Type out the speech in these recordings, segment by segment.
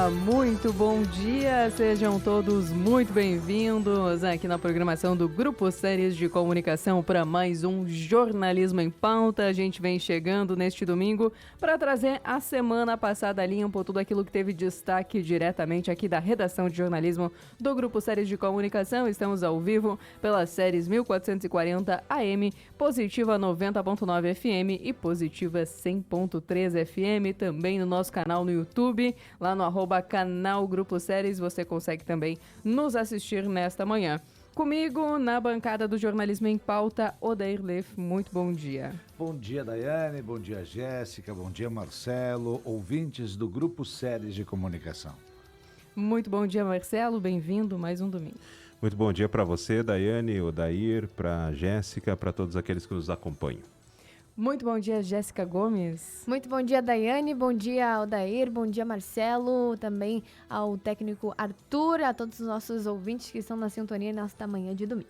muito bom dia, sejam todos muito bem-vindos aqui na programação do Grupo Séries de Comunicação para mais um Jornalismo em Pauta. A gente vem chegando neste domingo para trazer a semana passada limpo, tudo aquilo que teve destaque diretamente aqui da redação de jornalismo do Grupo Séries de Comunicação. Estamos ao vivo pelas séries 1440 AM, Positiva 90.9 FM e Positiva 100.3 FM, também no nosso canal no YouTube, lá no @canal Grupo Séries, você consegue também nos assistir nesta manhã. Comigo, na bancada do Jornalismo em Pauta, Odair Leff, muito bom dia. Bom dia, Daiane, bom dia, Jéssica, bom dia, Marcelo, ouvintes do Grupo Séries de Comunicação. Muito bom dia, Marcelo, bem-vindo, mais um domingo. Muito bom dia para você, Daiane, Odair, para Jéssica, para todos aqueles que nos acompanham. Muito bom dia, Jéssica Gomes. Muito bom dia, Daiane, bom dia, Odair, bom dia, Marcelo, também ao técnico Arthur, a todos os nossos ouvintes que estão na sintonia nesta manhã de domingo.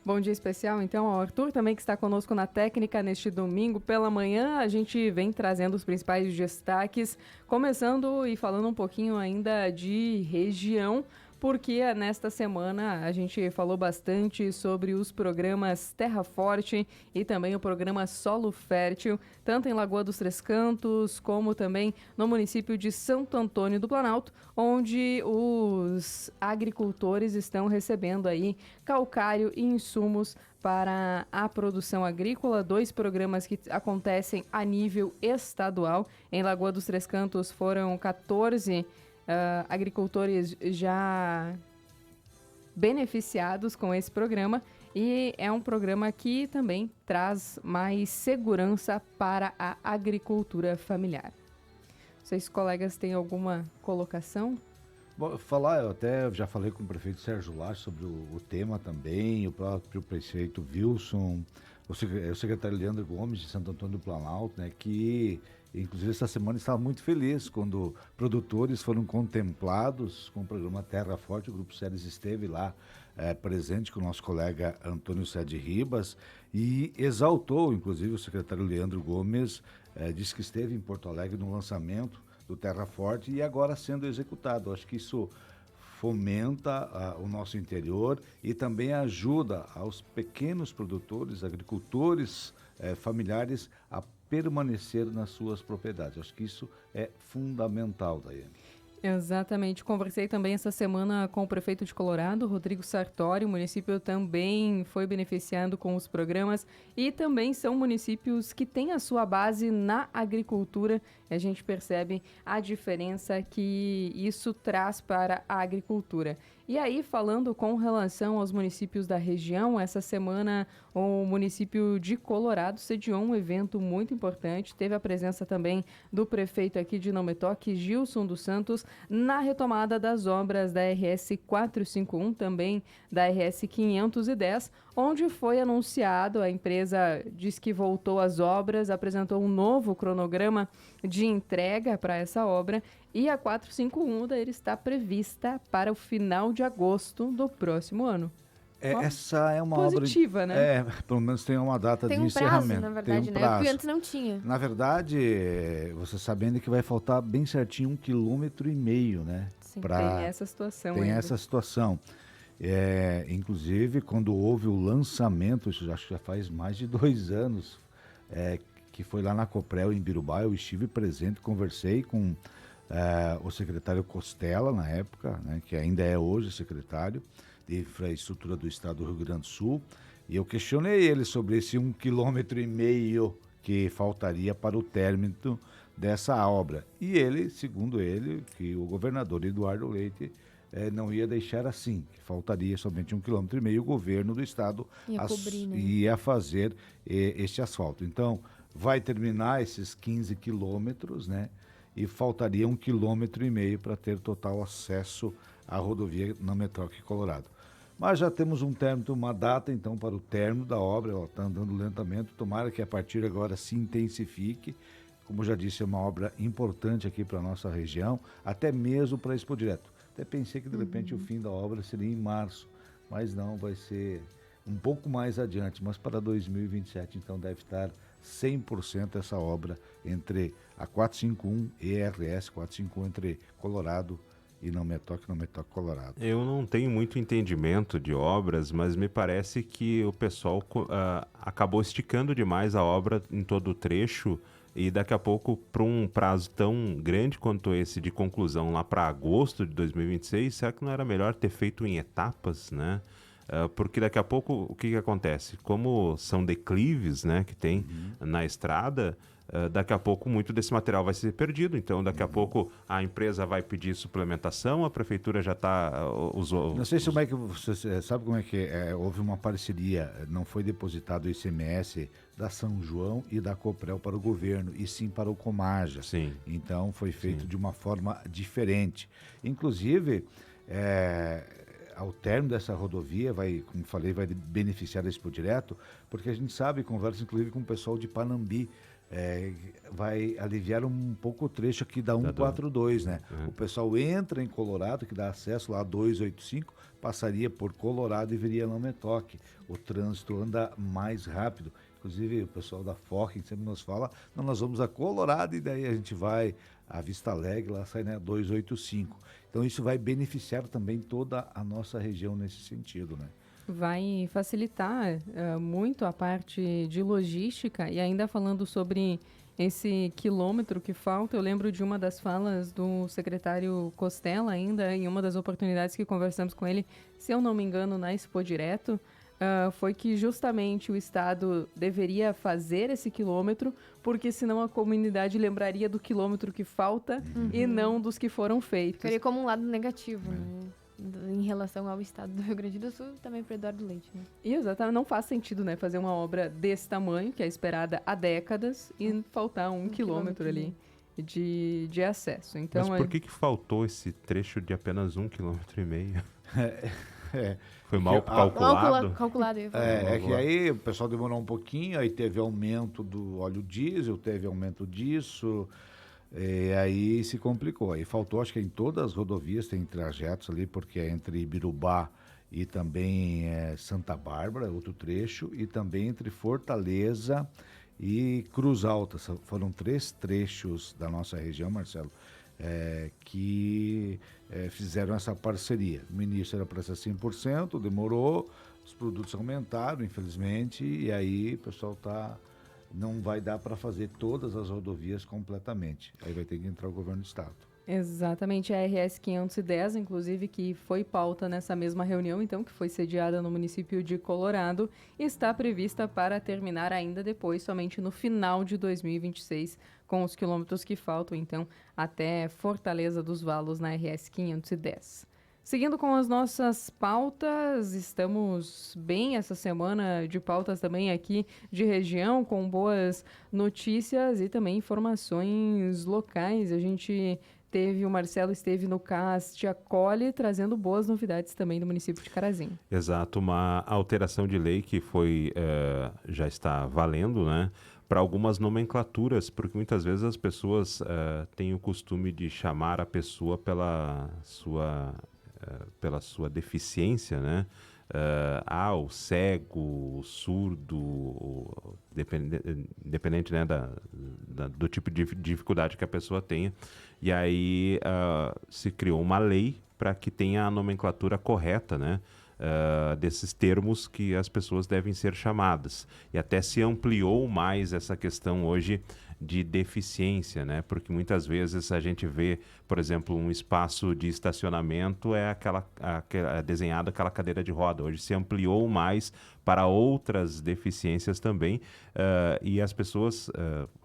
Bom dia especial, então, ao Arthur, também que está conosco na técnica neste domingo pela manhã. A gente vem trazendo os principais destaques, começando e falando um pouquinho ainda de região, porque nesta semana a gente falou bastante sobre os programas Terra Forte e também o programa Solo Fértil, tanto em Lagoa dos Três Cantos, como também no município de Santo Antônio do Planalto, onde os agricultores estão recebendo aí calcário e insumos para a produção agrícola, 2 programas que acontecem a nível estadual. Em Lagoa dos Três Cantos foram 14 agricultores já beneficiados com esse programa, e é um programa que também traz mais segurança para a agricultura familiar. Vocês, colegas, têm alguma colocação? Bom, eu até já falei com o prefeito Sérgio Lage sobre o tema também, o próprio prefeito Wilson, o secretário Leandro Gomes de Santo Antônio do Planalto, né, que inclusive essa semana estava muito feliz quando produtores foram contemplados com o programa Terra Forte. O Grupo Séries esteve lá presente com o nosso colega Antônio Sede Ribas e exaltou, inclusive o secretário Leandro Gomes disse que esteve em Porto Alegre no lançamento do Terra Forte e agora sendo executado. Acho que isso fomenta o nosso interior e também ajuda aos pequenos produtores, agricultores familiares a permanecer nas suas propriedades. Acho que isso é fundamental, Daiane. Exatamente. Conversei também essa semana com o prefeito de Colorado, Rodrigo Sartori. O município também foi beneficiado com os programas e também são municípios que têm a sua base na agricultura. A gente percebe a diferença que isso traz para a agricultura. E aí, falando com relação aos municípios da região, essa semana o município de Colorado sediou um evento muito importante. Teve a presença também do prefeito aqui de Não Me Toque, Gilson dos Santos, na retomada das obras da RS 451, também da RS 510, onde foi anunciado, a empresa diz que voltou às obras, apresentou um novo cronograma de entrega para essa obra, e a 451 dele está prevista para o final de agosto do próximo ano. Essa é uma positiva, obra, né? Pelo menos tem uma data de encerramento. Tem um prazo, na verdade, tem um né? prazo. Porque antes não tinha. Na verdade, você sabendo que vai faltar bem certinho 1,5 km, né? Sim, tem essa situação Tem ainda. essa situação. Inclusive, quando houve o lançamento, isso acho que já faz mais de 2 anos, que foi lá na Coprel, em Birubá, eu estive presente, conversei com o secretário Costela, na época, né, que ainda é hoje secretário de Infraestrutura do Estado do Rio Grande do Sul, e eu questionei ele sobre esse 1,5 km que faltaria para o término dessa obra. E ele, segundo ele, que o governador Eduardo Leite não ia deixar assim, que faltaria somente 1,5 km, o governo do estado ia fazer este asfalto. Então, vai terminar esses 15 quilômetros, né? E faltaria 1,5 km para ter total acesso à rodovia Não Me Toque Colorado. Mas já temos um término, uma data então para o término da obra, ela está andando lentamente, tomara que a partir de agora se intensifique. Como já disse, é uma obra importante aqui para a nossa região, até mesmo para Expo Direto. Até pensei que de repente o fim da obra seria em março, mas não, vai ser um pouco mais adiante, mas para 2027 então deve estar 100% essa obra entre a 451 e a RS 451 entre Colorado e não me toque colorado. Eu não tenho muito entendimento de obras, mas me parece que o pessoal acabou esticando demais a obra em todo o trecho e daqui a pouco, para um prazo tão grande quanto esse de conclusão lá para agosto de 2026, será que não era melhor ter feito em etapas, né? Porque daqui a pouco, o que acontece? Como são declives, né, que tem na estrada, daqui a pouco muito desse material vai ser perdido. Então, daqui a pouco a empresa vai pedir suplementação, a prefeitura já está... Não sei se como é que você sabe como é que houve uma parceria, não foi depositado o ICMS da São João e da Coprel para o governo, e sim para o Comarja. Sim. Então, foi feito de uma forma diferente. Inclusive, ao término dessa rodovia, como falei, vai beneficiar a Expo Direto, porque a gente sabe, conversa inclusive com o pessoal de Panambi, vai aliviar um pouco o trecho aqui da 142, né? O pessoal entra em Colorado, que dá acesso lá a 285, passaria por Colorado e viria Não Me Toque. O trânsito anda mais rápido. Inclusive, o pessoal da Forking sempre nos fala, não, nós vamos a Colorado e daí a gente vai a Vista Alegre, lá sai, né, 285. Então, isso vai beneficiar também toda a nossa região nesse sentido, né? Vai facilitar muito a parte de logística. E ainda falando sobre esse quilômetro que falta, eu lembro de uma das falas do secretário Costella, ainda em uma das oportunidades que conversamos com ele, se eu não me engano, na Expo Direto, foi que justamente o Estado deveria fazer esse quilômetro, porque senão a comunidade lembraria do quilômetro que falta e não dos que foram feitos. Ficaria como um lado negativo, né? Em relação ao estado do Rio Grande do Sul, também para Eduardo Leite, né? E exatamente, não faz sentido, né, fazer uma obra desse tamanho, que é esperada há décadas, e faltar um quilômetro ali de acesso. Então, mas por que faltou esse trecho de apenas 1,5 km? Foi mal calculado? Calculado. Que aí o pessoal demorou um pouquinho, aí teve aumento do óleo diesel, teve aumento disso... aí se complicou, aí faltou, acho que em todas as rodovias tem trajetos ali, porque é entre Ibirubá e também Santa Bárbara, outro trecho, e também entre Fortaleza e Cruz Alta. Foram 3 trechos da nossa região, Marcelo, que fizeram essa parceria. No início era para ser 100%, demorou, os produtos aumentaram, infelizmente, e aí o pessoal não vai dar para fazer todas as rodovias completamente. Aí vai ter que entrar o governo do estado. Exatamente, a RS 510, inclusive, que foi pauta nessa mesma reunião, então, que foi sediada no município de Colorado, está prevista para terminar ainda depois, somente no final de 2026, com os quilômetros que faltam, então, até Fortaleza dos Valos na RS 510. Seguindo com as nossas pautas, estamos bem essa semana de pautas também aqui de região, com boas notícias e também informações locais. O Marcelo esteve no CAS Te Acolhe, trazendo boas novidades também do município de Carazinho. Exato, uma alteração de lei que já está valendo, né? Para algumas nomenclaturas, porque muitas vezes as pessoas têm o costume de chamar a pessoa pela sua deficiência, né? O cego, o surdo, dependente, né, do tipo de dificuldade que a pessoa tenha. E aí se criou uma lei para que tenha a nomenclatura correta, né? Desses termos que as pessoas devem ser chamadas. E até se ampliou mais essa questão hoje de deficiência, né? Porque muitas vezes a gente vê, por exemplo, um espaço de estacionamento desenhado aquela cadeira de roda. Hoje se ampliou mais para outras deficiências também, e as pessoas,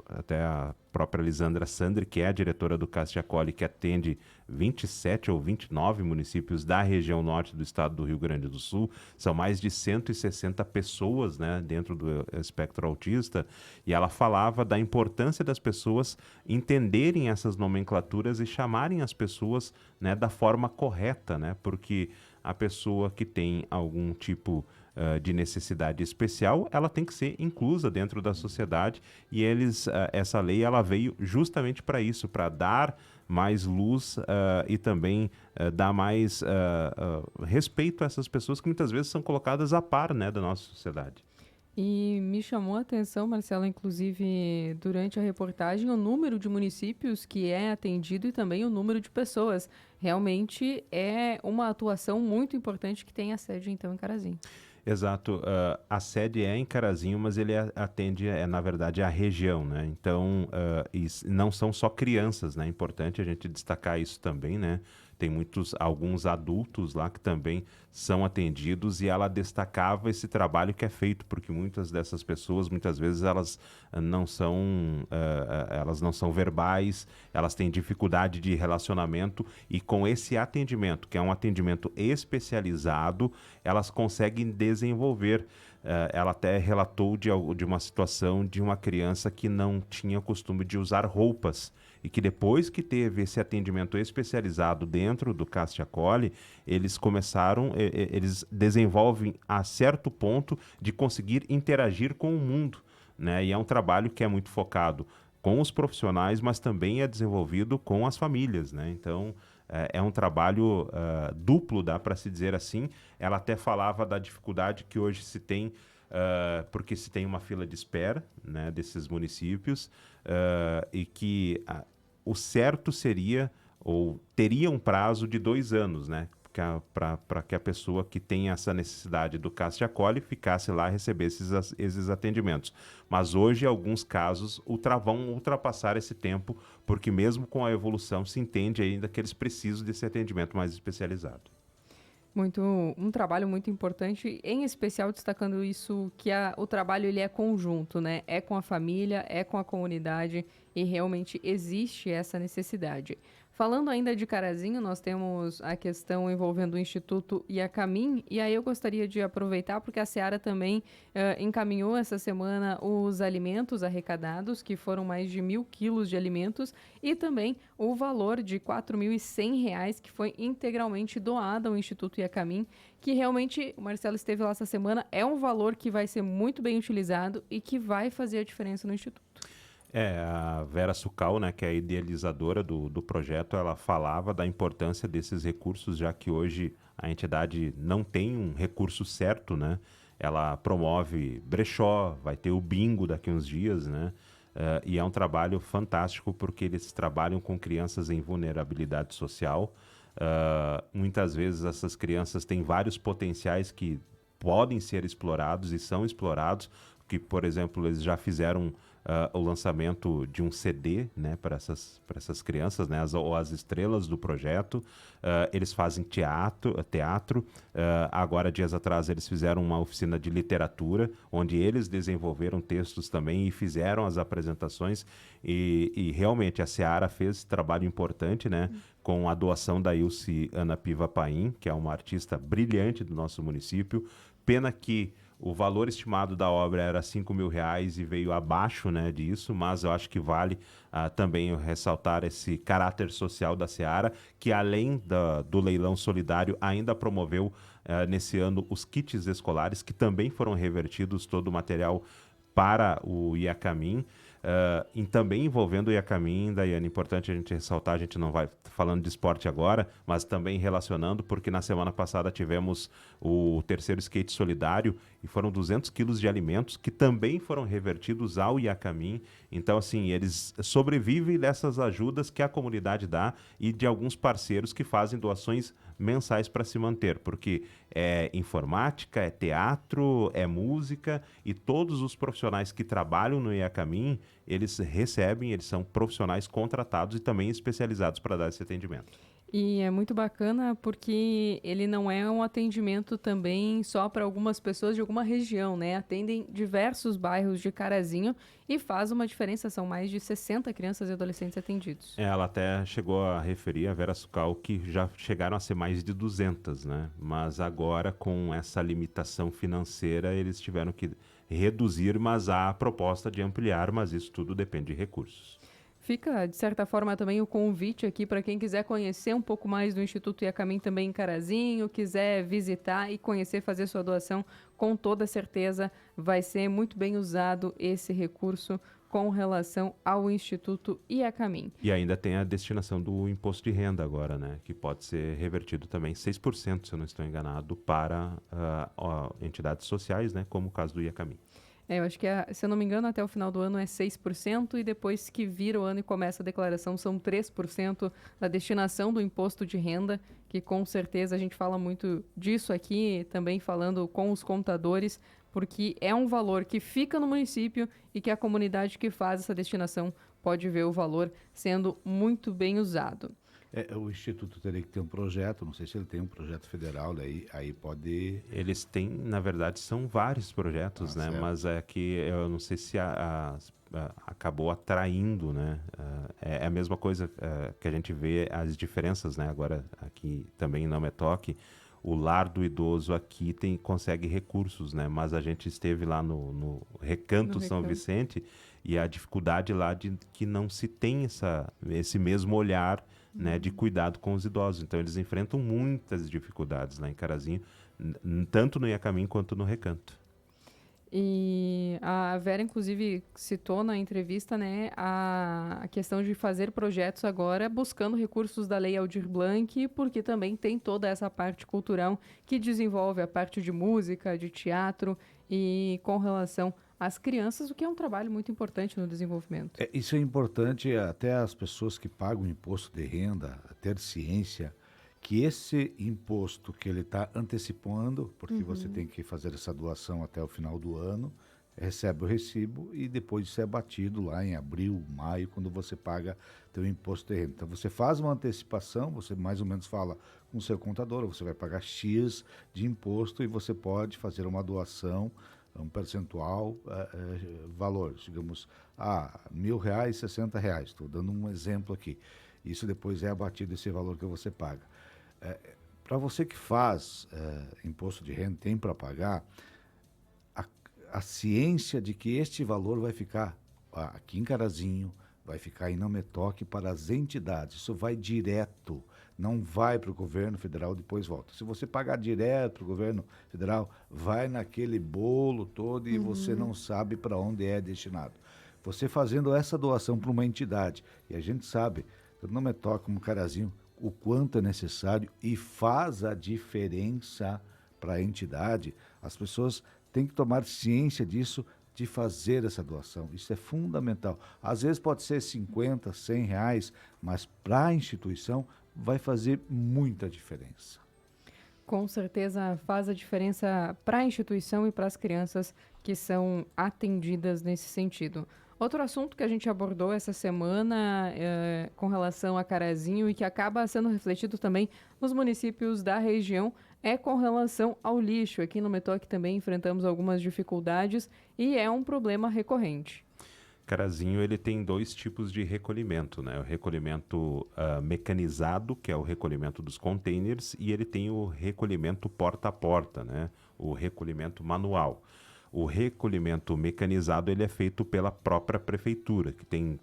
até a própria Lisandra Sandri, que é a diretora do CAS Te Acolhe, que atende 27 ou 29 municípios da região norte do estado do Rio Grande do Sul, são mais de 160 pessoas, né, dentro do espectro autista, e ela falava da importância das pessoas entenderem essas nomenclaturas e chamarem as pessoas, né, da forma correta, né, porque a pessoa que tem algum tipo de necessidade especial, ela tem que ser inclusa dentro da sociedade, e essa lei ela veio justamente para isso, para dar mais luz e também dar mais respeito a essas pessoas que muitas vezes são colocadas a par, né, da nossa sociedade. E me chamou a atenção, Marcelo, inclusive durante a reportagem, o número de municípios que é atendido e também o número de pessoas. Realmente é uma atuação muito importante que tem a sede, então, em Carazinho. Exato. A sede é em Carazinho, mas ele atende, na verdade, a região, né? Então, não são só crianças, né? É importante a gente destacar isso também, né? Tem alguns adultos lá que também são atendidos e ela destacava esse trabalho que é feito, porque muitas dessas pessoas, muitas vezes, elas não são verbais, elas têm dificuldade de relacionamento e com esse atendimento, que é um atendimento especializado, elas conseguem desenvolver. Ela até relatou de uma situação de uma criança que não tinha costume de usar roupas e que depois que teve esse atendimento especializado dentro do Cássia Acolhe, eles desenvolvem a certo ponto de conseguir interagir com o mundo, né? E é um trabalho que é muito focado com os profissionais, mas também é desenvolvido com as famílias, né? Então, é um trabalho duplo, dá para se dizer assim. Ela até falava da dificuldade que hoje se tem, porque se tem uma fila de espera, né, desses municípios, e que o certo seria, ou teria um prazo de 2 anos, né? Para que a pessoa que tem essa necessidade do Cássia Acolhe ficasse lá e recebesse esses atendimentos. Mas hoje, em alguns casos, vão ultrapassar esse tempo, porque mesmo com a evolução se entende ainda que eles precisam desse atendimento mais especializado. Um trabalho muito importante, em especial destacando isso que o trabalho ele é conjunto, né? É com a família, é com a comunidade e realmente existe essa necessidade. Falando ainda de Carazinho, nós temos a questão envolvendo o Instituto Iacamim, e aí eu gostaria de aproveitar porque a Seara também encaminhou essa semana os alimentos arrecadados, que foram mais de 1.000 quilos de alimentos, e também o valor de R$ 4.100 que foi integralmente doado ao Instituto Iacamim, que realmente, o Marcelo esteve lá essa semana, é um valor que vai ser muito bem utilizado e que vai fazer a diferença no Instituto. A Vera Sucal, né, que é a idealizadora do projeto, ela falava da importância desses recursos, já que hoje a entidade não tem um recurso certo, né? Ela promove brechó, vai ter o bingo daqui uns dias, né? E é um trabalho fantástico porque eles trabalham com crianças em vulnerabilidade social. Muitas vezes essas crianças têm vários potenciais que podem ser explorados e são explorados, que, por exemplo, eles já fizeram o lançamento de um CD, né, para essas crianças, né, as estrelas do projeto. Eles fazem teatro. Agora, dias atrás, eles fizeram uma oficina de literatura, onde eles desenvolveram textos também e fizeram as apresentações. E realmente a Seara fez esse trabalho importante, né, com a doação da Ilse Ana Piva Paim, que é uma artista brilhante do nosso município. Pena que o valor estimado da obra era R$ 5.000 e veio abaixo, né, disso, mas eu acho que vale também ressaltar esse caráter social da Seara, que além do leilão solidário ainda promoveu nesse ano os kits escolares, que também foram revertidos todo o material para o Iacamim. E também envolvendo o Iacamim, Daiane, importante a gente ressaltar, a gente não vai falando de esporte agora, mas também relacionando, porque na semana passada tivemos o terceiro skate solidário e foram 200 quilos de alimentos que também foram revertidos ao Iacamim. Então, assim, eles sobrevivem dessas ajudas que a comunidade dá e de alguns parceiros que fazem doações mensais para se manter, porque é informática, é teatro, é música, e todos os profissionais que trabalham no Iacamim, eles são profissionais contratados e também especializados para dar esse atendimento. E é muito bacana porque ele não é um atendimento também só para algumas pessoas de alguma região, né? Atendem diversos bairros de Carazinho e faz uma diferença. São mais de 60 crianças e adolescentes atendidos. Ela até chegou a referir, a Vera Sucal, que já chegaram a ser mais de 200, né? Mas agora, com essa limitação financeira, eles tiveram que reduzir, mas há a proposta de ampliar, mas isso tudo depende de recursos. Fica, de certa forma, também o convite aqui para quem quiser conhecer um pouco mais do Instituto Iacamim também em Carazinho, quiser visitar e conhecer, fazer sua doação, com toda certeza vai ser muito bem usado esse recurso com relação ao Instituto Iacamim. E ainda tem a destinação do imposto de renda agora, né? Que pode ser revertido também 6%, se eu não estou enganado, para entidades sociais, né? Como o caso do Iacamim. Eu acho que, se eu não me engano, até o final do ano é 6%, e depois que vira o ano e começa a declaração, são 3% da destinação do imposto de renda, que com certeza a gente fala muito disso aqui, também falando com os contadores, porque é um valor que fica no município e que a comunidade que faz essa destinação pode ver o valor sendo muito bem usado. O Instituto teria que ter um projeto, não sei se ele tem um projeto federal, daí aí pode... Eles têm, na verdade, são vários projetos, né? Certo. Mas é que eu não sei se acabou atraindo, né? É a mesma coisa que a gente vê as diferenças, né? Agora, aqui também em Não Me Toque, o lar do idoso aqui consegue recursos, né? Mas a gente esteve lá no Recanto São Vicente, e a dificuldade lá de que não se tem esse mesmo olhar, né, de cuidado com os idosos. Então, eles enfrentam muitas dificuldades lá em Carazinho, tanto no Iacamim quanto no Recanto. E a Vera, inclusive, citou na entrevista, né, a questão de fazer projetos agora buscando recursos da Lei Aldir Blanc, porque também tem toda essa parte cultural que desenvolve a parte de música, de teatro, e com relação às crianças, o que é um trabalho muito importante no desenvolvimento. Isso é importante até as pessoas que pagam imposto de renda ter ciência que esse imposto que ele está antecipando, porque você tem que fazer essa doação até o final do ano, recebe o recibo e depois isso é batido lá em abril, maio, quando você paga teu imposto de renda. Então você faz uma antecipação, você mais ou menos fala com o seu contador, você vai pagar X de imposto e você pode fazer uma doação, um percentual, valor, digamos, R$1.000, R$60. Estou dando um exemplo aqui. Isso depois é abatido esse valor que você paga. Para você que faz imposto de renda, tem para pagar, a ciência de que este valor vai ficar aqui em Carazinho, vai ficar em Não Me Toque para as entidades. Isso vai direto, não vai para o governo federal, depois volta. Se você pagar direto para o governo federal, vai naquele bolo todo e você não sabe para onde é destinado. Você fazendo essa doação para uma entidade, e a gente sabe, Não Me Toque como Carazinho, o quanto é necessário e faz a diferença para a entidade, as pessoas têm que tomar ciência disso, de fazer essa doação. Isso é fundamental. Às vezes pode ser 50, 100 reais, mas para a instituição vai fazer muita diferença. Com certeza faz a diferença para a instituição e para as crianças que são atendidas nesse sentido. Outro assunto que a gente abordou essa semana com relação a Carazinho e que acaba sendo refletido também nos municípios da região é com relação ao lixo. Aqui no Me Toque também enfrentamos algumas dificuldades e é um problema recorrente. Carazinho, ele tem 2 tipos de recolhimento, né? O recolhimento mecanizado, que é o recolhimento dos containers, e ele tem o recolhimento porta a porta, né? O recolhimento manual. O recolhimento mecanizado, ele é feito pela própria prefeitura, que tem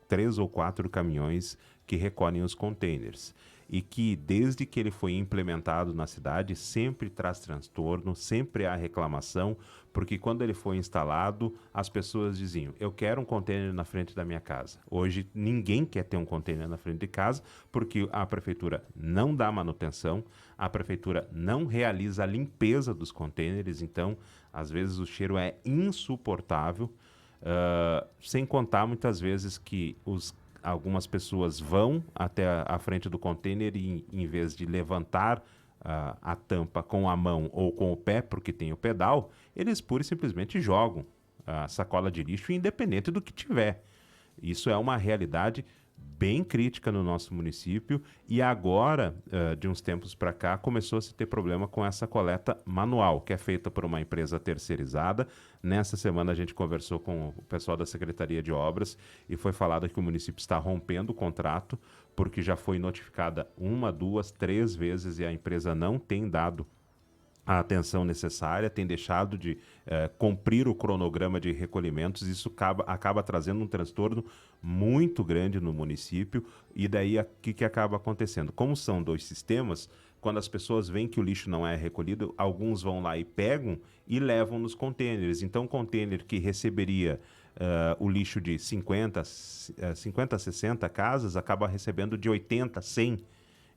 3 ou 4 caminhões que recolhem os containers. E que, desde que ele foi implementado na cidade, sempre traz transtorno, sempre há reclamação, porque quando ele foi instalado, as pessoas diziam, eu quero um container na frente da minha casa. Hoje, ninguém quer ter um container na frente de casa, porque a prefeitura não dá manutenção, a prefeitura não realiza a limpeza dos containers, então, às vezes, o cheiro é insuportável, sem contar, muitas vezes, que algumas pessoas vão até a frente do container e, em vez de levantar a tampa com a mão ou com o pé, porque tem o pedal, eles pura e simplesmente jogam a sacola de lixo, independente do que tiver. Isso é uma realidade bem crítica no nosso município e agora, de uns tempos para cá, começou a se ter problema com essa coleta manual, que é feita por uma empresa terceirizada. Nessa semana a gente conversou com o pessoal da Secretaria de Obras e foi falado que o município está rompendo o contrato, porque já foi notificada 1, 2, 3 vezes e a empresa não tem dado a atenção necessária, tem deixado de cumprir o cronograma de recolhimentos. Isso acaba trazendo um transtorno muito grande no município. E daí, o que acaba acontecendo? Como são 2 sistemas, quando as pessoas veem que o lixo não é recolhido, alguns vão lá e pegam e levam nos contêineres. Então, o contêiner que receberia o lixo de 50, 60 casas, acaba recebendo de 80, 100.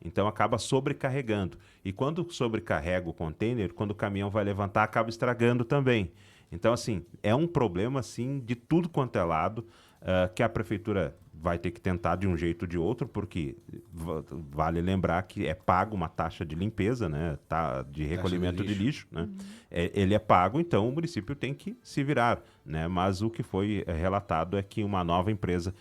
Então acaba sobrecarregando. E quando sobrecarrega o container, quando o caminhão vai levantar, acaba estragando também. Então, assim, é um problema, assim, de tudo quanto é lado, que a prefeitura vai ter que tentar de um jeito ou de outro, porque vale lembrar que é pago uma taxa de limpeza, né, de recolhimento de lixo, né? Ele é pago, então o município tem que se virar, né? Mas o que foi relatado é que uma nova empresa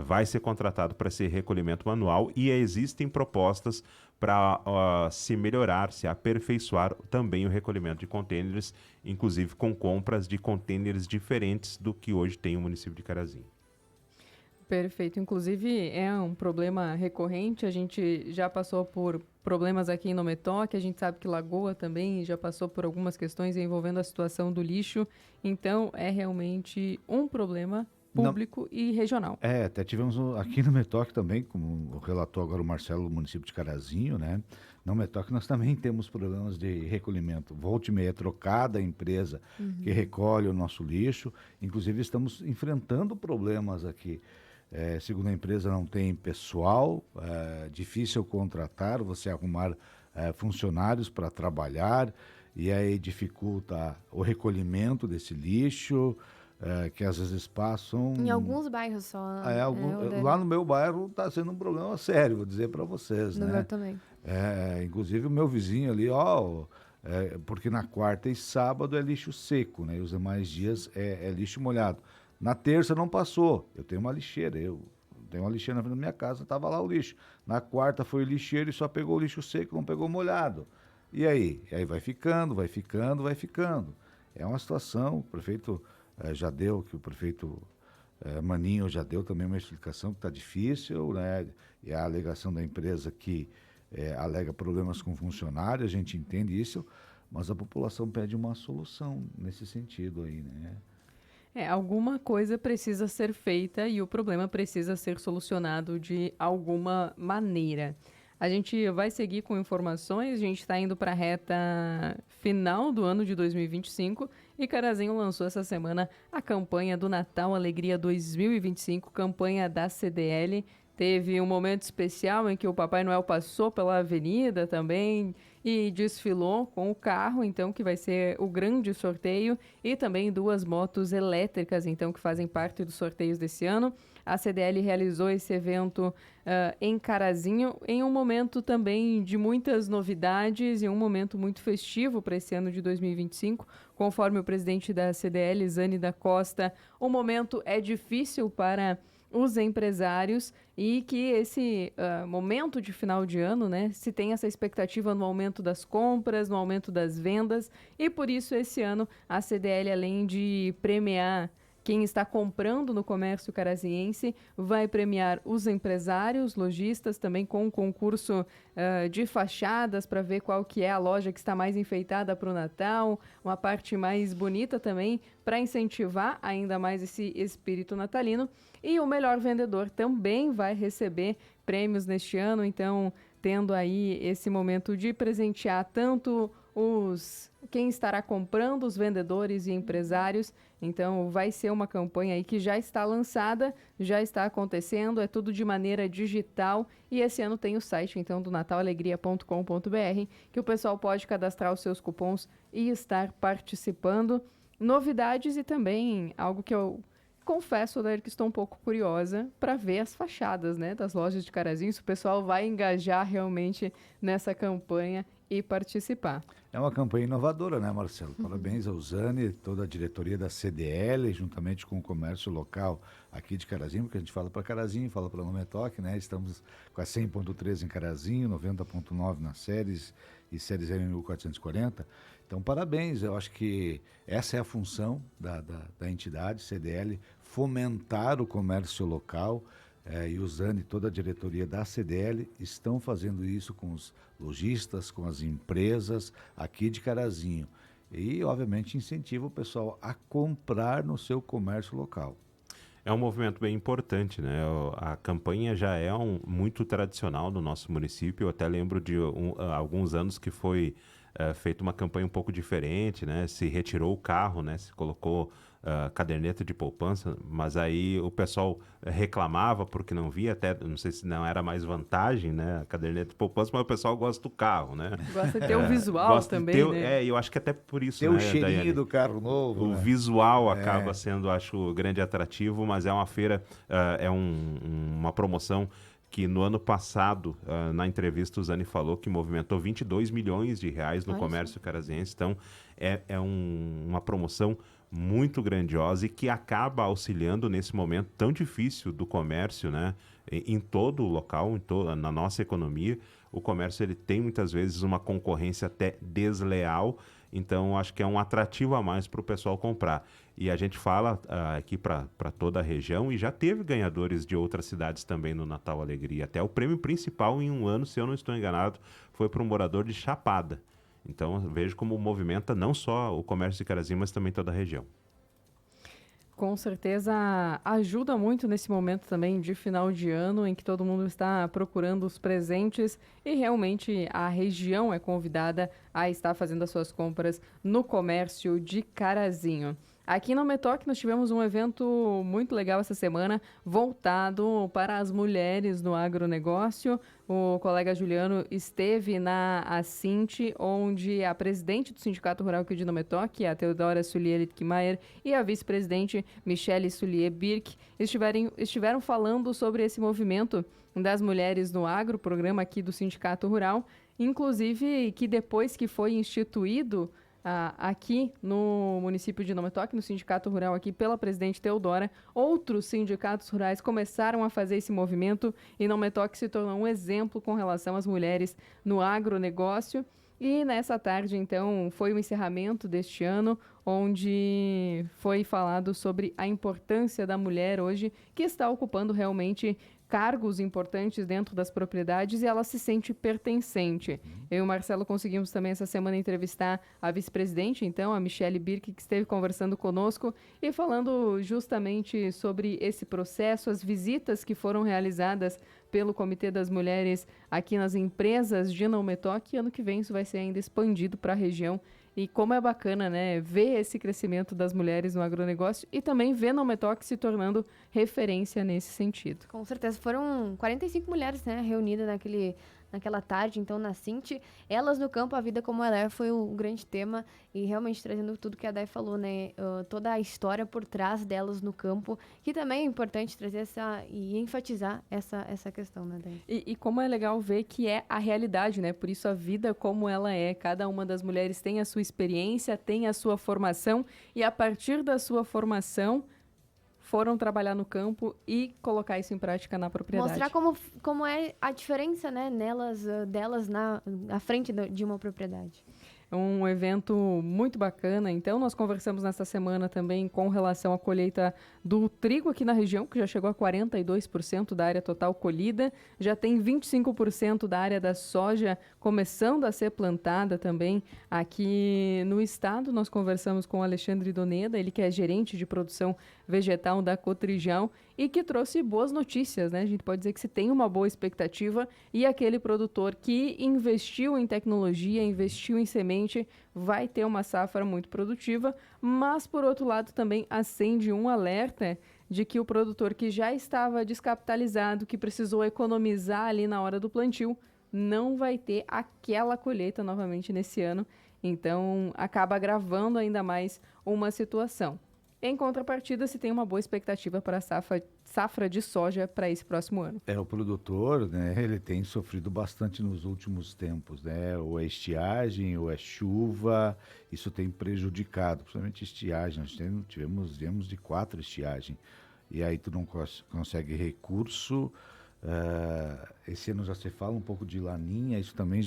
vai ser contratada para esse recolhimento manual e existem propostas para se melhorar, se aperfeiçoar também o recolhimento de contêineres, inclusive com compras de contêineres diferentes do que hoje tem o município de Carazinho. Perfeito. Inclusive, é um problema recorrente. A gente já passou por problemas aqui em Nometoc, a gente sabe que Lagoa também já passou por algumas questões envolvendo a situação do lixo. Então, é realmente um problema público e regional. Até tivemos aqui no Metoc também, como relatou agora o Marcelo, do município de Carazinho, né? No Metoc nós também temos problemas de recolhimento. Volta e meia é trocada a empresa que recolhe o nosso lixo. Inclusive estamos enfrentando problemas aqui. Segundo a empresa, não tem pessoal, difícil contratar, você arrumar funcionários para trabalhar, e aí dificulta o recolhimento desse lixo, que às vezes passam... Em alguns bairros só. Lá no meu bairro está sendo um problema sério, vou dizer para vocês. No né? meu também. Inclusive o meu vizinho ali, porque na quarta e sábado é lixo seco, né? E os demais dias é lixo molhado. Na terça não passou. Eu tenho uma lixeira na frente da minha casa, estava lá o lixo. Na quarta foi o lixeiro e só pegou o lixo seco, não pegou molhado. E aí? E aí vai ficando. É uma situação, o prefeito o prefeito Maninho já deu também uma explicação que está difícil, né? E a alegação da empresa que alega problemas com funcionário, a gente entende isso, mas a população pede uma solução nesse sentido aí, né? Alguma coisa precisa ser feita e o problema precisa ser solucionado de alguma maneira. A gente vai seguir com informações, a gente está indo para a reta final do ano de 2025 e Carazinho lançou essa semana a campanha do Natal Alegria 2025, campanha da CDL. Teve um momento especial em que o Papai Noel passou pela avenida também e desfilou com o carro, então, que vai ser o grande sorteio, e também 2 motos elétricas, então, que fazem parte dos sorteios desse ano. A CDL realizou esse evento em Carazinho, em um momento também de muitas novidades e um momento muito festivo para esse ano de 2025. Conforme o presidente da CDL, Zane da Costa, o momento é difícil para os empresários e que esse momento de final de ano, né, se tem essa expectativa no aumento das compras, no aumento das vendas, e por isso esse ano a CDL, além de premiar quem está comprando no comércio caraziense, vai premiar os empresários, lojistas, também com um concurso de fachadas para ver qual que é a loja que está mais enfeitada para o Natal, uma parte mais bonita também, para incentivar ainda mais esse espírito natalino. E o melhor vendedor também vai receber prêmios neste ano, então tendo aí esse momento de presentear tanto quem estará comprando, os vendedores e empresários. Então vai ser uma campanha aí que já está lançada, já está acontecendo, é tudo de maneira digital, e esse ano tem o site então do natalalegria.com.br, que o pessoal pode cadastrar os seus cupons e estar participando. Novidades e também algo que eu confesso, Odair, que estou um pouco curiosa para ver as fachadas, né, das lojas de Carazinho, se o pessoal vai engajar realmente nessa campanha e participar. É uma campanha inovadora, né, Marcelo? Parabéns ao Zane, toda a diretoria da CDL, juntamente com o comércio local aqui de Carazinho, porque a gente fala para Carazinho, fala para Nometoc, né? Estamos com a 100.3 em Carazinho, 90.9 nas séries e séries M1440. Então, parabéns, eu acho que essa é a função da entidade CDL, fomentar o comércio local, e o Zane e toda a diretoria da CDL estão fazendo isso com os lojistas, com as empresas aqui de Carazinho. E, obviamente, incentiva o pessoal a comprar no seu comércio local. É um movimento bem importante, né? A campanha já é muito tradicional no nosso município. Eu até lembro de alguns anos que foi feita uma campanha um pouco diferente, né? Se retirou o carro, né? Se colocou caderneta de poupança, mas aí o pessoal reclamava porque não via, até não sei se não era mais vantagem, né, a caderneta de poupança, mas o pessoal gosta do carro, né? Gosta de ter o visual Gosta de também, ter, né? eu acho que até por isso, Tem né, o cheirinho Daiane? do carro novo, O né? visual acaba sendo, acho, grande atrativo, mas é uma feira, uma promoção que no ano passado, na entrevista, o Zani falou que movimentou 22 milhões de reais no Olha comércio caraziense. Então, uma promoção muito grandiosa e que acaba auxiliando nesse momento tão difícil do comércio, né? Em todo o local, na nossa economia. O comércio ele tem muitas vezes uma concorrência até desleal, então acho que é um atrativo a mais para o pessoal comprar. E a gente fala aqui para toda a região e já teve ganhadores de outras cidades também no Natal Alegria. Até o prêmio principal em um ano, se eu não estou enganado, foi para um morador de Chapada. Então vejo como movimenta não só o comércio de Carazinho, mas também toda a região. Com certeza ajuda muito nesse momento também de final de ano, em que todo mundo está procurando os presentes e realmente a região é convidada a estar fazendo as suas compras no comércio de Carazinho. Aqui no Metoc nós tivemos um evento muito legal essa semana, voltado para as mulheres no agronegócio. O colega Juliano esteve na Assinte, onde a presidente do Sindicato Rural aqui de Metoc, a Teodora Sullier Littkemeyer, e a vice-presidente Michele Sullier Birk estiveram falando sobre esse movimento das mulheres no agro, programa aqui do Sindicato Rural, inclusive que depois que foi instituído aqui no município de Metoc, no Sindicato Rural aqui pela presidente Teodora, outros sindicatos rurais começaram a fazer esse movimento e Metoc se tornou um exemplo com relação às mulheres no agronegócio. E nessa tarde, então, foi o encerramento deste ano, onde foi falado sobre a importância da mulher hoje, que está ocupando realmente cargos importantes dentro das propriedades e ela se sente pertencente. Eu e o Marcelo conseguimos também essa semana entrevistar a vice-presidente, então, a Michele Birk, que esteve conversando conosco e falando justamente sobre esse processo, as visitas que foram realizadas pelo Comitê das Mulheres aqui nas empresas de Metoc, e ano que vem isso vai ser ainda expandido para a região. E como é bacana, né, ver esse crescimento das mulheres no agronegócio e também ver Metoc se tornando referência nesse sentido. Com certeza, foram 45 mulheres, né, reunidas naquela tarde, então, na Cinti. Elas no campo, a vida como ela é, foi o grande tema e realmente trazendo tudo que a Day falou, né, toda a história por trás delas no campo, que também é importante trazer e enfatizar essa questão, né, Day? E como é legal ver que é a realidade, né, por isso a vida como ela é, cada uma das mulheres tem a sua experiência, tem a sua formação e a partir da sua formação foram trabalhar no campo e colocar isso em prática na propriedade. Mostrar como é a diferença, né, delas à frente de uma propriedade. Um evento muito bacana. Então, nós conversamos nesta semana também com relação à colheita do trigo aqui na região, que já chegou a 42% da área total colhida. Já tem 25% da área da soja começando a ser plantada também aqui no estado. Nós conversamos com o Alexandre Doneda, ele que é gerente de produção vegetal da Cotrijal e que trouxe boas notícias, né? A gente pode dizer que se tem uma boa expectativa e aquele produtor que investiu em tecnologia, investiu em semente, vai ter uma safra muito produtiva, mas por outro lado também acende um alerta de que o produtor que já estava descapitalizado, que precisou economizar ali na hora do plantio, não vai ter aquela colheita novamente nesse ano, então acaba agravando ainda mais uma situação. Em contrapartida, se tem uma boa expectativa para a safra de soja para esse próximo ano. O produtor, né, ele tem sofrido bastante nos últimos tempos, né? Ou é estiagem, ou é chuva, isso tem prejudicado, principalmente estiagem. Nós tivemos de 4 estiagens, e aí tu não consegue recurso. Esse ano já se fala um pouco de laninha, isso também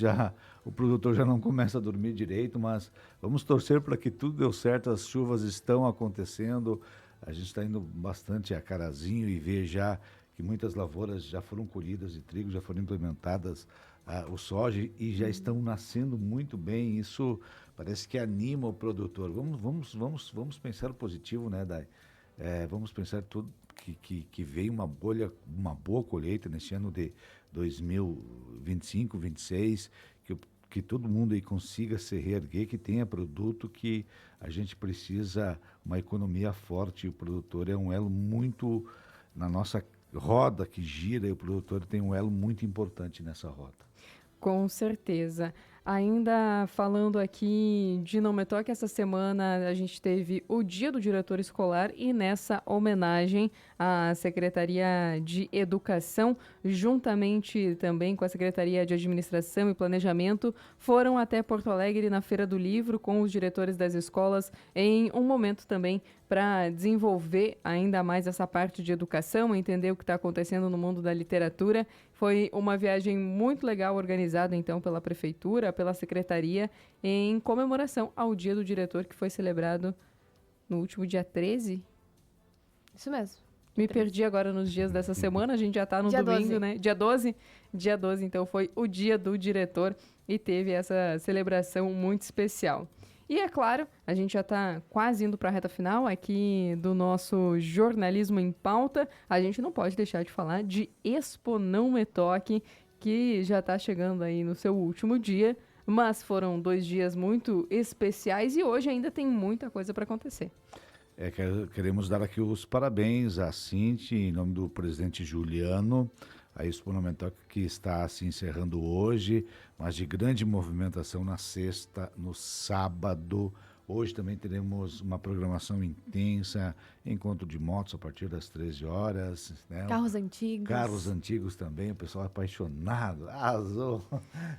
o produtor já não começa a dormir direito, mas vamos torcer para que tudo dê certo, as chuvas estão acontecendo, a gente está indo bastante a Carazinho e vê já que muitas lavouras já foram colhidas de trigo, já foram implementadas o soja e já estão nascendo muito bem, isso parece que anima o produtor. Vamos pensar positivo, né, Day? Vamos pensar tudo que veio uma boa colheita nesse ano de 2025, 2026, que todo mundo aí consiga se reerguer, que tenha produto, que a gente precisa uma economia forte, e o produtor é um elo muito, na nossa roda que gira, e o produtor tem um elo muito importante nessa roda. Com certeza. Ainda falando aqui de Não Me Toque, essa semana a gente teve o Dia do Diretor Escolar e nessa homenagem à Secretaria de Educação, juntamente também com a Secretaria de Administração e Planejamento, foram até Porto Alegre na Feira do Livro com os diretores das escolas em um momento também para desenvolver ainda mais essa parte de educação, entender o que está acontecendo no mundo da literatura. Foi uma viagem muito legal organizada, então, pela Prefeitura, pela Secretaria, em comemoração ao Dia do Diretor, que foi celebrado no último dia 13. Isso mesmo. Me perdi agora nos dias dessa semana, a gente já está no Dia domingo, 12. né? Dia 12? Dia 12, então, foi o Dia do Diretor e teve essa celebração muito especial. E é claro, a gente já está quase indo para a reta final aqui do nosso Jornalismo em Pauta. A gente não pode deixar de falar de Expo Não Me Toque, que já está chegando aí no seu último dia, mas foram 2 dias muito especiais e hoje ainda tem muita coisa para acontecer. Queremos dar aqui os parabéns à Cinti, em nome do presidente Juliano, a Expo Não Me Toque que está se encerrando hoje, mas de grande movimentação na sexta, no sábado. Hoje também teremos uma programação intensa, encontro de motos a partir das 13 horas. Né? Carros antigos. Carros antigos também, o pessoal é apaixonado, arrasou.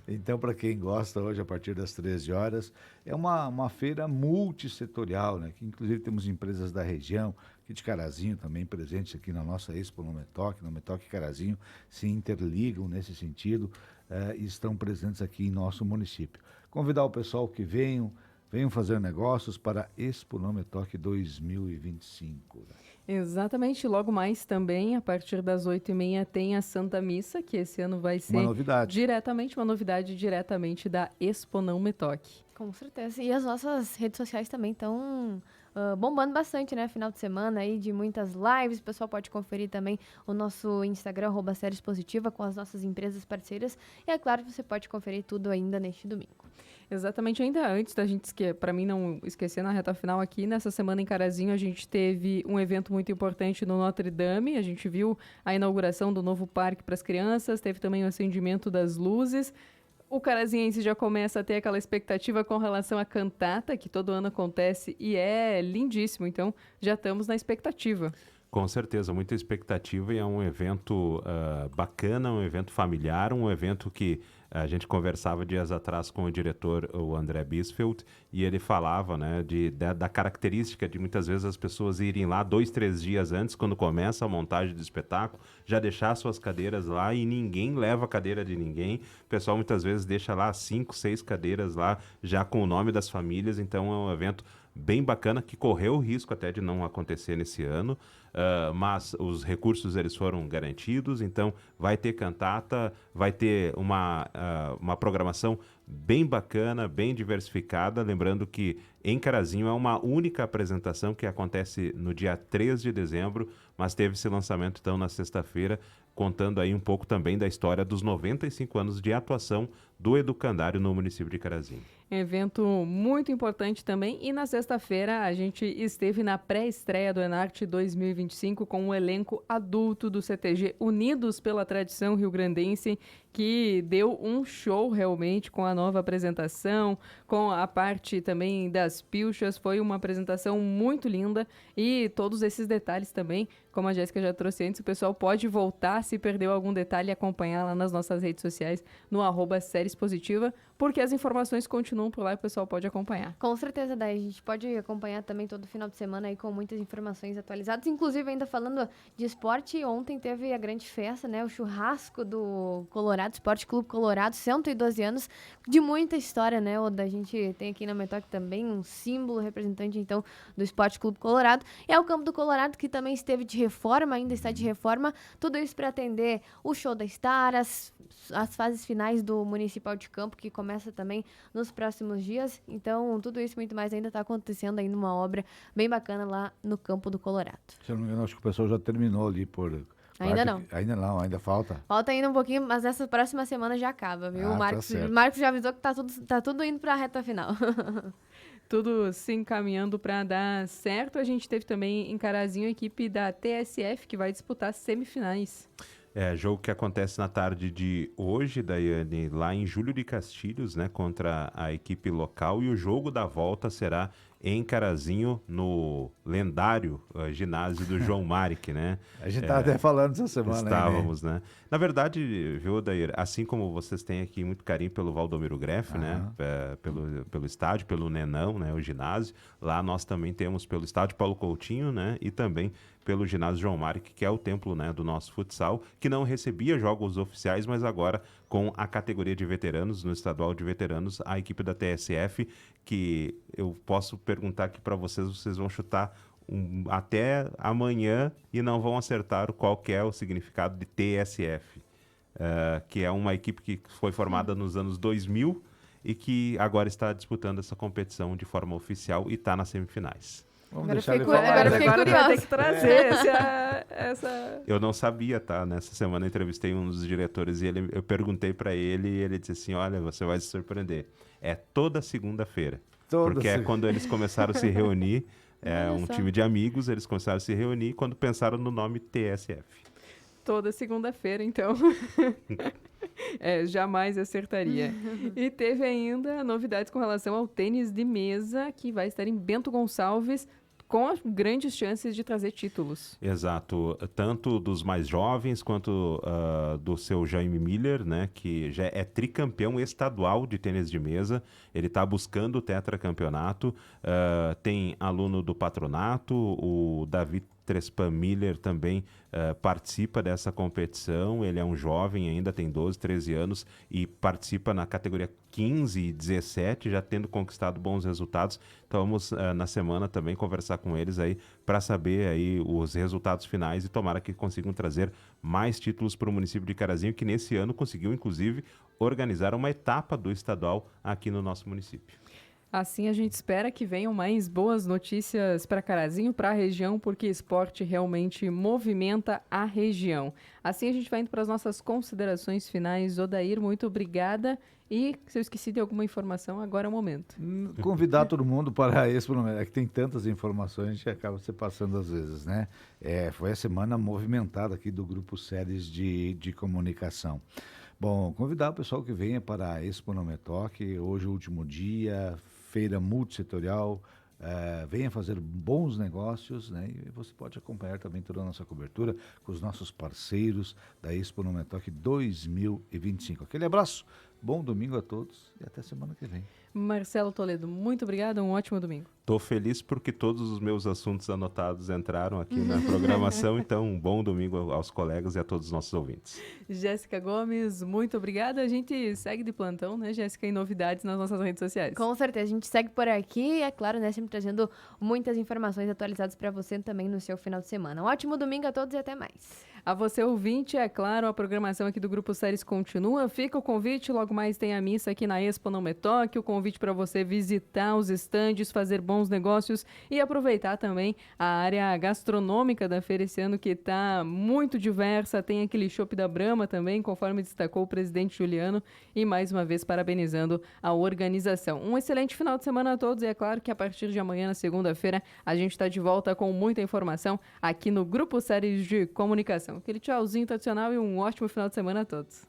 Então, para quem gosta, hoje a partir das 13 horas, é uma feira multissetorial, né? Que inclusive temos empresas da região, aqui de Carazinho também presentes aqui na nossa Expo Não Me Toque e Carazinho se interligam nesse sentido e estão presentes aqui em nosso município. Convidar o pessoal que venham fazer negócios para a Expo Não Me Toque 2025. Exatamente, logo mais também, a partir das 8h30, tem a Santa Missa, que esse ano vai ser Uma novidade. uma novidade diretamente da Expo Não Me Toque. Com certeza. E as nossas redes sociais também estão bombando bastante, né? Final de semana aí de muitas lives. O pessoal pode conferir também o nosso Instagram, @SériesPositiva, com as nossas empresas parceiras. E é claro que você pode conferir tudo ainda neste domingo. Exatamente, ainda antes da gente, para mim não esquecer na reta final aqui, nessa semana em Carazinho a gente teve um evento muito importante no Notre Dame, a gente viu a inauguração do novo parque para as crianças, teve também o acendimento das luzes. O carazinhense já começa a ter aquela expectativa com relação à cantata, que todo ano acontece e é lindíssimo, então já estamos na expectativa. Com certeza, muita expectativa e é um evento bacana, um evento familiar, um evento que a gente conversava dias atrás com o diretor, o André Bisfeld, e ele falava, né, da característica de muitas vezes as pessoas irem lá 2, 3 dias antes, quando começa a montagem do espetáculo, já deixar suas cadeiras lá e ninguém leva a cadeira de ninguém. O pessoal muitas vezes deixa lá 5, 6 cadeiras lá, já com o nome das famílias, então é um evento bem bacana, que correu o risco até de não acontecer nesse ano, mas os recursos eles foram garantidos, então vai ter cantata, vai ter uma programação bem bacana, bem diversificada, lembrando que em Carazinho é uma única apresentação que acontece no dia 3 de dezembro, mas teve esse lançamento então na sexta-feira, contando aí um pouco também da história dos 95 anos de atuação do Educandário no município de Carazinho. Evento muito importante também. E na sexta-feira a gente esteve na pré-estreia do Enarte 2025 com o elenco adulto do CTG Unidos pela Tradição Rio-Grandense, que deu um show realmente com a nova apresentação, com a parte também das pilchas. Foi uma apresentação muito linda e todos esses detalhes também, como a Jéssica já trouxe antes, o pessoal pode voltar, se perdeu algum detalhe, e acompanhar lá nas nossas redes sociais, no @SériesPositiva, porque as informações continuam por lá e o pessoal pode acompanhar. Com certeza, Day. A gente pode acompanhar também todo final de semana aí com muitas informações atualizadas. Inclusive, ainda falando de esporte, ontem teve a grande festa, né? O churrasco do Colorado, Esporte Clube Colorado, 112 anos, de muita história, né? O da gente tem aqui na Metoque também um símbolo representante, então, do Esporte Clube Colorado. E é o Campo do Colorado, que também esteve de reforma, ainda está de reforma. Tudo isso para atender o show da Star, as fases finais do Municipal de Campo, que começa também nos próximos dias. Então, tudo isso e muito mais ainda está acontecendo aí numa obra bem bacana lá no Campo do Colorado. Se eu não me engano, acho que o pessoal já terminou ali por Ainda não. Ainda não, ainda falta. Falta ainda um pouquinho, mas essa próxima semana já acaba, viu? Ah, O tá Marcos, certo. o Marcos já avisou que tá tudo indo pra reta final. Tudo se encaminhando para dar certo. A gente teve também em Carazinho a equipe da TSF que vai disputar semifinais. Jogo que acontece na tarde de hoje, Daiane, lá em Júlio de Castilhos, né, contra a equipe local. E o jogo da volta será em Carazinho, no lendário ginásio do João Maric, né? A gente estava até falando essa semana. Estávamos, né? Na verdade, viu, Dair, assim como vocês têm aqui muito carinho pelo Valdomiro Greff, né? Pelo estádio, pelo Nenão, né? O ginásio. Lá nós também temos pelo estádio Paulo Coutinho, né? E também pelo ginásio João Maric, que é o templo, né, do nosso futsal, que não recebia jogos oficiais, mas agora com a categoria de veteranos, no estadual de veteranos, a equipe da TSF, que eu posso perguntar aqui para vocês vão chutar até amanhã e não vão acertar qual que é o significado de TSF, que é uma equipe que foi formada nos anos 2000 e que agora está disputando essa competição de forma oficial e está nas semifinais. Vamos Agora deixar ele fiquei falar. agora né? fiquei Agora vai curiosa. ter que trazer essa... Eu não sabia, tá? Nessa semana eu entrevistei um dos diretores e eu perguntei para ele e ele disse assim, olha, você vai se surpreender. É toda segunda-feira. Porque é quando eles começaram a se reunir, Olha um só. time de amigos, eles começaram a se reunir quando pensaram no nome TSF. Toda segunda-feira, então. Jamais acertaria. E teve ainda novidades com relação ao tênis de mesa, que vai estar em Bento Gonçalves, com as grandes chances de trazer títulos. Exato, tanto dos mais jovens quanto do seu Jaime Miller, né, que já é tricampeão estadual de tênis de mesa. Ele está buscando o tetracampeonato. Tem aluno do patronato, o Davi Trespan Miller também participa dessa competição. Ele é um jovem ainda, tem 12, 13 anos e participa na categoria 15 e 17, já tendo conquistado bons resultados. Então vamos na semana também conversar com eles aí para saber aí os resultados finais e tomara que consigam trazer mais títulos para o município de Carazinho, que nesse ano conseguiu inclusive organizar uma etapa do estadual aqui no nosso município. Assim a gente espera que venham mais boas notícias para Carazinho, para a região, porque esporte realmente movimenta a região. Assim a gente vai indo para as nossas considerações finais. Odair, muito obrigada. E se eu esqueci de alguma informação, agora é o momento. Convidar todo mundo para esse momento. É que tem tantas informações, a gente acaba se passando às vezes, né? Foi a semana movimentada aqui do Grupo Séries de Comunicação. Bom, convidar o pessoal que venha para a Expo Nometoc, hoje é o último dia, feira multissetorial, venha fazer bons negócios, né? E você pode acompanhar também toda a nossa cobertura com os nossos parceiros da Expo Nometoc 2025. Aquele abraço, bom domingo a todos e até semana que vem. Marcelo Toledo, muito obrigada, um ótimo domingo. Estou feliz porque todos os meus assuntos anotados entraram aqui na programação, então um bom domingo aos colegas e a todos os nossos ouvintes. Jéssica Gomes, muito obrigada. A gente segue de plantão, né, Jéssica, em novidades nas nossas redes sociais. Com certeza, a gente segue por aqui e, é claro, né, sempre trazendo muitas informações atualizadas para você também no seu final de semana. Um ótimo domingo a todos e até mais. A você, ouvinte, é claro, a programação aqui do Grupo Séries continua. Fica o convite, logo mais tem a missa aqui na Expo Nometoc, o convite para você visitar os estandes, fazer bons negócios e aproveitar também a área gastronômica da feira esse ano, que está muito diversa. Tem aquele chopp da Brahma também, conforme destacou o presidente Juliano, e mais uma vez parabenizando a organização. Um excelente final de semana a todos e é claro que a partir de amanhã, na segunda-feira, a gente está de volta com muita informação aqui no Grupo Séries de Comunicação. Aquele tchauzinho tradicional e um ótimo final de semana a todos.